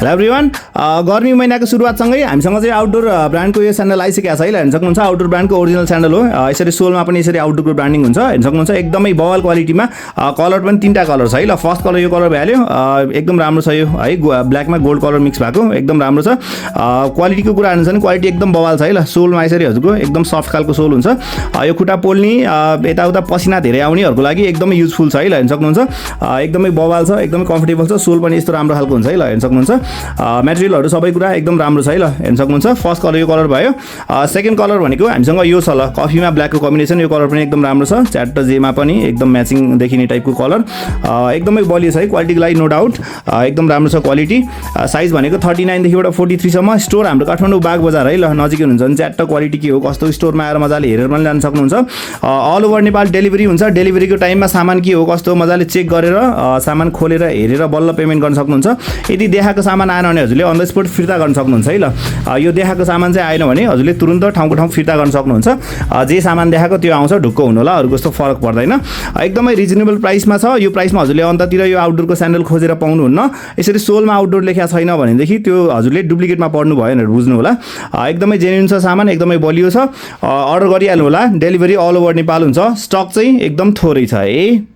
Hello everyone, गर्मी महिनाको सुरुवातसँगै हामीसँग चाहिँ आउटडोर ब्रान्डको यो स्यान्डल आइसकेको छ है। हेर्न सक्नुहुन्छ आउटडोर ब्रान्डको ओरिजिनल स्यान्डल हो। यसरी सोलमा पनि यसरी आउटडोरको ब्रान्डिङ हुन्छ। हेर्न सक्नुहुन्छ एकदमै बवाल क्वालिटीमा। कलर पनि तीनटा कलर छ है। ल फर्स्ट कलर यो कलर भइहाल्यो, एकदम राम्रो छ यो है। ब्ल्याकमा गोल्ड कलर मिक्स भएको एकदम राम्रो छ। क्वालिटीको कुरा हेर्नु छ भने क्वालिटी एकदम बवाल छ है। ल सोलमा यसरी हजुरको एकदम सफ्ट खालको सोल हुन्छ। यो खुट्टा पोल्ने यताउता पसिना धेरै आउनेहरूको लागि एकदमै युजफुल छ है। ल हेर्न सक्नुहुन्छ एकदमै बवाल छ, एकदमै कम्फर्टेबल छ। सोल पनि यस्तो राम्रो खालको हुन्छ है। ल हेर्न सक्नुहुन्छ मेटेरियलहरू सबै कुरा एकदम राम्रो छ है। ल हेर्न सक्नुहुन्छ फर्स्ट कलर यो कलर भयो। सेकेन्ड कलर भनेको हामीसँग यो छ। ल कफीमा ब्ल्याकको कम्बिनेसन, यो कलर पनि एकदम राम्रो छ। च्याट्ट जेमा पनि एकदम म्याचिङ देखिने टाइपको कलर, एकदमै बलियो छ है। क्वालिटीको लागि नो डाउट एकदम राम्रो छ क्वालिटी। साइज भनेको 39 देखिबाट 43 सम्म। स्टोर हाम्रो काठमाडौँ बाग बजार है। ल नजिकै हुनुहुन्छ भने च्याट्ट क्वालिटी के हो कस्तो स्टोरमा आएर मजाले हेरेर पनि लान सक्नुहुन्छ। अल ओभर नेपाल डेलिभरी हुन्छ। डेलिभरीको टाइममा सामान के हो कस्तो मजाले चेक गरेर सामान खोलेर हेरेर बल्ल पेमेन्ट गर्न सक्नुहुन्छ। यदि देखाएको सामान आएन भने हजुरले अन द स्पोट फिर्ता गर्न सक्नुहुन्छ है। ल यो देखाएको सामान चाहिँ आएन भने हजुरले तुरुन्त ठाउँको ठाउँ फिर्ता गर्न सक्नुहुन्छ। जे सामान देखाएको त्यो आउँछ, ढुक्क हुनु होला, अरू कस्तो फरक पर्दैन। एकदमै रिजनेबल प्राइसमा छ। यो प्राइसमा हजुरले अन्ततिर यो आउटडोरको स्यान्डल खोजेर पाउनुहुन्न। यसरी सोलमा आउटडोर लेखेको छैन भनेदेखि त्यो हजुरले डुप्लिकेटमा पर्नु भयो भनेर बुझ्नु होला। एकदमै जेन्युन छ सामान, एकदमै बलियो छ। अर्डर गरिहाल्नु होला। डेलिभरी अल ओभर नेपाल हुन्छ। स्टक चाहिँ एकदम थोरै छ है।